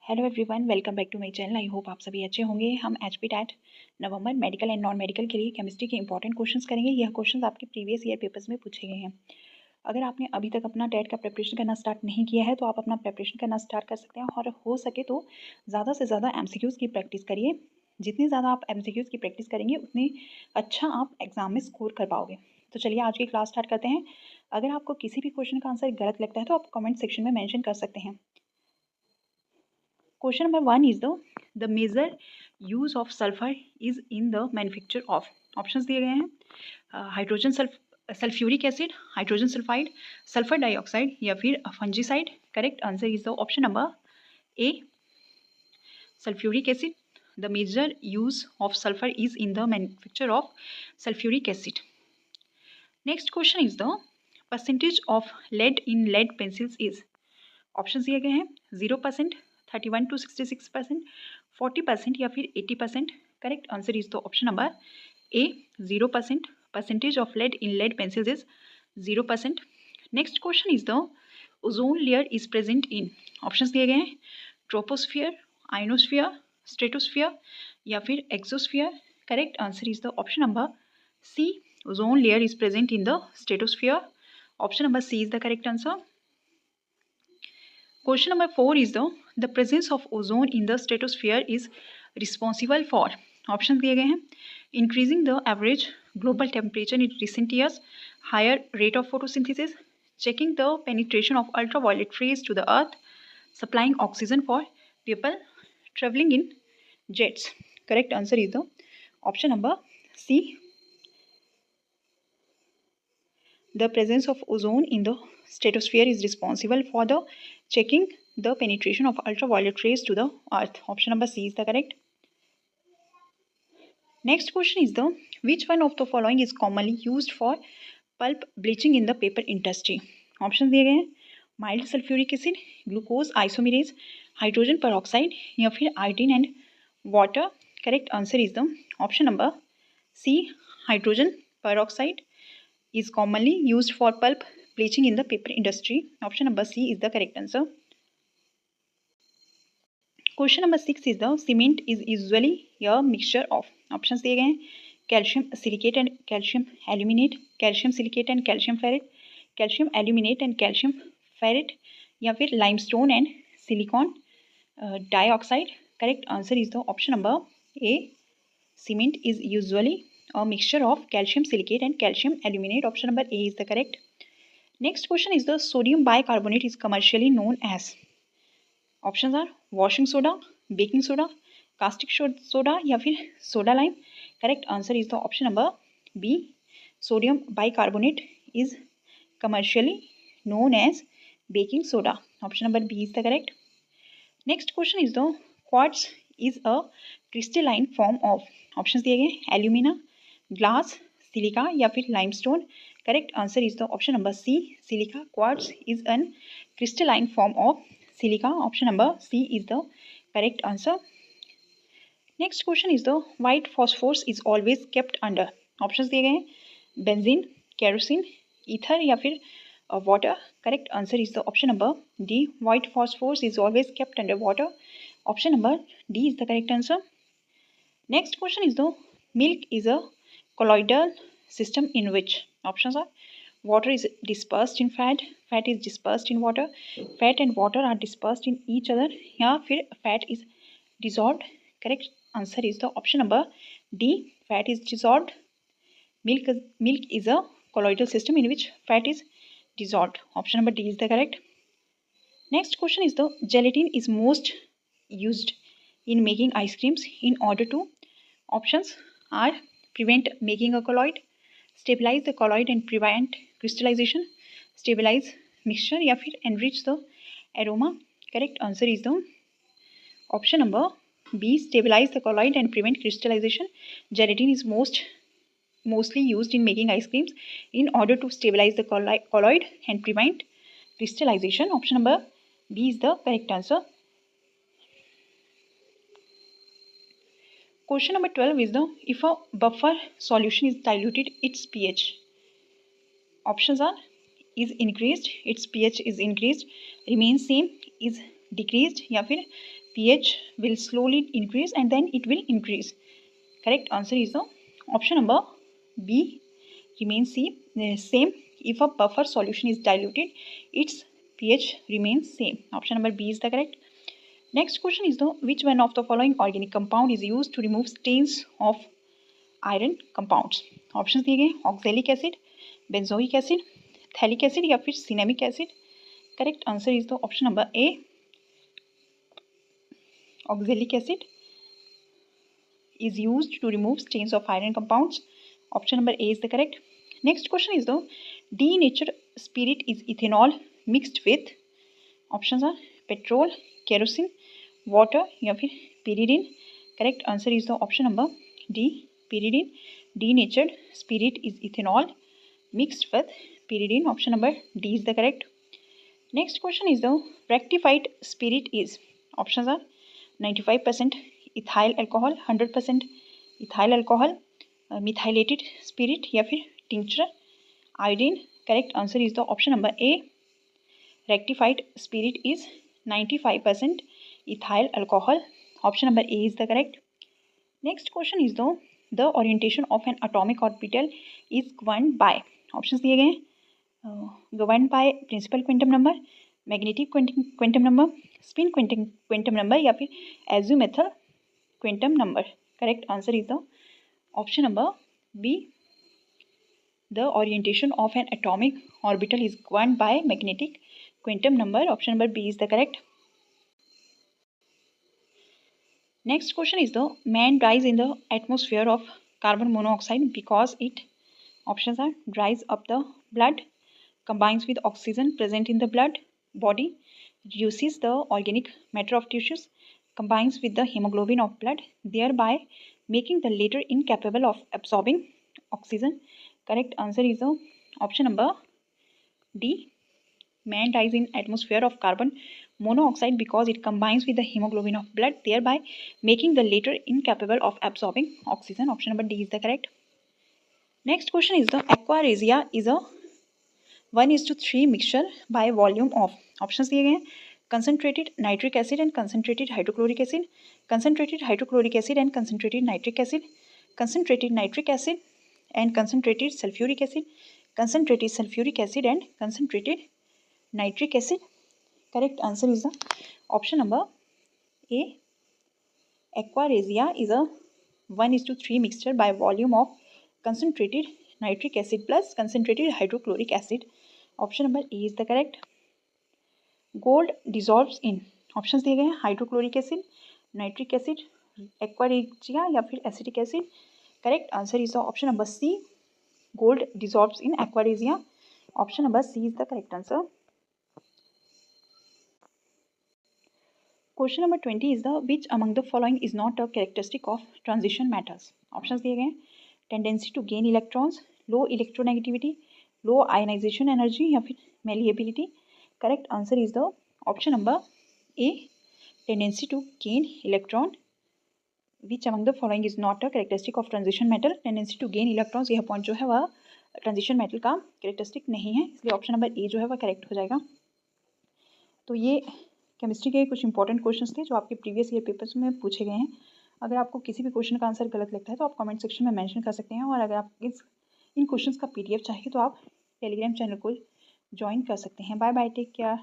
Hello everyone, welcome back to my channel. I hope आप सभी अच्छे होंगे। हम HP TET November medical and non medical के लिए केमिस्ट्री के इंपॉर्टेंट क्वेश्चंस करेंगे। यह क्वेश्चंस आपके प्रीवियस ईयर पेपर्स में पूछे गए हैं। अगर आपने अभी तक अपना टैट का प्रिपरेशन करना स्टार्ट नहीं किया है तो आप अपना प्रिपरेशन करना स्टार्ट कर सकते हैं और हो सके तो ज़्यादा से ज़्यादा एमसीक्यूज़ की प्रैक्टिस करिए। जितनी ज़्यादा आप एमसीक्यूज़ की प्रैक्टिस करेंगे उतनी अच्छा आप एग्जाम में स्कोर कर पाओगे। तो चलिए आज की क्लास स्टार्ट करते हैं। अगर आपको किसी भी क्वेश्चन का आंसर गलत लगता है तो आप कमेंट सेक्शन में मेंशन कर सकते हैं। Question number 1 is the major use of sulfur is in the manufacture of. Options दिए गए हैं hydrogen sulphuric acid, hydrogen sulphide, sulphur dioxide या फिर fungicide. Correct answer is the option number A, sulphuric acid. The major use of sulfur is in the manufacture of sulfuric acid. Next question is the percentage of lead in lead pencils is. Options दिए गए हैं 0%, 31 to 66%, 40% या फिर 80%. Correct answer is the option number A, 0%. Percentage of lead in lead pencils is 0%. Next question is the ozone layer is present in. Options दिए गए हैं troposphere, ionosphere, stratosphere या फिर exosphere. Correct answer is the option number C, ozone layer is present in the stratosphere. Option number C is the correct answer. Question number 4 is the presence of ozone in the stratosphere is responsible for. Options दिए गए हैं increasing the average global temperature in recent years, higher rate of photosynthesis, checking the penetration of ultraviolet rays to the earth, supplying oxygen for people traveling in jets. Correct answer is the option number C. The presence of ozone in the stratosphere is responsible for the checking the penetration of ultraviolet rays to the earth. Option number C is the correct. Next question is the which one of the following is commonly used for pulp bleaching in the paper industry. Options दिए गए हैं mild sulfuric acid, glucose isomerase, hydrogen peroxide या फिर iodine and water. Correct answer is the option number C, hydrogen peroxide is commonly used for pulp bleaching in the paper industry. Option number C is the correct answer. Question number 6 is the cement is usually a mixture of. Options दिए गए हैं calcium silicate and calcium aluminate, calcium silicate and calcium ferrite, calcium aluminate and calcium ferrite या फिर limestone and silicon dioxide. Correct answer is the option number A, cement is usually a mixture of calcium silicate and calcium aluminate. Option number A is the correct. Next question is the sodium bicarbonate is commercially known as. Options are washing soda, baking soda, caustic soda या फिर soda lime. Correct answer is the option number B, sodium bicarbonate is commercially known as baking soda. Option number B is the correct. Next question is the quartz is a crystalline form of. Options दिए गए alumina, glass, silica या फिर limestone. Correct answer is the option number C, silica. Quartz is an crystalline form of silica. Option number C is the correct answer. Next question is the white phosphorus is always kept under. Options दिए गए हैं benzene, kerosene, ether या फिर water. Correct answer is the option number D, white phosphorus is always kept under water. Option number D is the correct answer. Next question is the milk is a colloidal system in which. Options are water is dispersed in fat, fat is dispersed in water, fat and water are dispersed in each other या फिर fat is dissolved. Correct answer is the option number D, fat is dissolved. Milk is a colloidal system in which fat is dissolved. Option number D is the correct. Next question is the gelatin is most used in making ice creams in order to. Options are prevent making a colloid, stabilize the colloid and prevent crystallization, stabilize mixture या फिर enrich the aroma. Correct answer is the option number B, stabilize the colloid and prevent crystallization. Gelatin is mostly used in making ice creams in order to stabilize the colloid and prevent crystallization. Option number B is the correct answer. Question number 12 is the if a buffer solution is diluted, its pH. Options are is increased, its pH is increased, remains same, is decreased या फिर pH will slowly increase and then it will increase. Correct answer is the option number B, remains same. If a buffer solution is diluted, its pH remains same. Option number B is the correct. Next question is the which one of the following organic compound is used to remove stains of iron compounds. Options दिए गए oxalic acid, benzoic acid, phthalic acid या फिर cinnamic acid. Correct answer is the option number A, oxalic acid is used to remove stains of iron compounds. Option number A is the correct. Next question is the denatured spirit is ethanol mixed with. Options are petrol, kerosene, water या फिर pyridine. Correct answer is the option number D, pyridine. Denatured spirit is ethanol mixed with pyridine. Option number D is the correct. Next question is the rectified spirit is. Options are 95% ethyl alcohol, 100% ethyl alcohol, methylated spirit या फिर tincture, iodine. Correct answer is the option number A. Rectified spirit is 95% ethyl alcohol. Option number A is the correct. Next question is the orientation of an atomic orbital is governed by. Options दिए गए governed by principal quantum number, magnetic quantum number, spin quantum number या फिर azimuthal quantum number. Correct answer is the option number B. The orientation of an atomic orbital is governed by magnetic quantum number. Option number B is the correct. Next question is the man dies in the atmosphere of carbon monoxide because it. Options are dries up the blood, combines with oxygen present in the blood body, reduces the organic matter of tissues, combines with the hemoglobin of blood, thereby making the latter incapable of absorbing oxygen. Correct answer is the option number D. Man dies in atmosphere of carbon monoxide because it combines with the hemoglobin of blood, thereby making the latter incapable of absorbing oxygen. Option number D is the correct. Next question is the aquaresia is a 1:3 mixture by volume of. Options दिए गए concentrated nitric acid and concentrated hydrochloric acid, concentrated hydrochloric acid and concentrated nitric acid, concentrated nitric acid and concentrated sulfuric acid, concentrated sulfuric acid and concentrated nitric acid. Correct answer is the option number A. Aquaresia is a 1:3 mixture by volume of concentrated nitric acid plus concentrated hydrochloric acid. Option number A is the correct. Gold dissolves in. Options दिए गए हैं hydrochloric acid, nitric acid, aqua regia या फिर acetic acid. Correct answer is the option number C. Gold dissolves in aquaresia. Option number C is the correct answer. Question number 20 is the which among the following is not a characteristic of transition metals. Options दिए गए tendency to gain electrons, low electronegativity, low ionization energy या फिर malleability. Correct answer is the option number A, tendency to gain electron. Which among the following is not a characteristic of transition metal. tendency to gain electrons यह point जो है वह transition metal का characteristic नहीं है, इसलिए option number ए जो है वह करेक्ट हो जाएगा. तो ये केमिस्ट्री के कुछ इंपॉर्टेंट क्वेश्चंस थे जो आपके प्रीवियस ईयर पेपर्स में पूछे गए हैं. अगर आपको किसी भी क्वेश्चन का आंसर गलत लगता है तो आप कमेंट सेक्शन में मेंशन कर सकते हैं, और अगर आप इन क्वेश्चंस का PDF चाहिए तो आप टेलीग्राम चैनल को ज्वाइन कर सकते हैं. Bye bye, take care.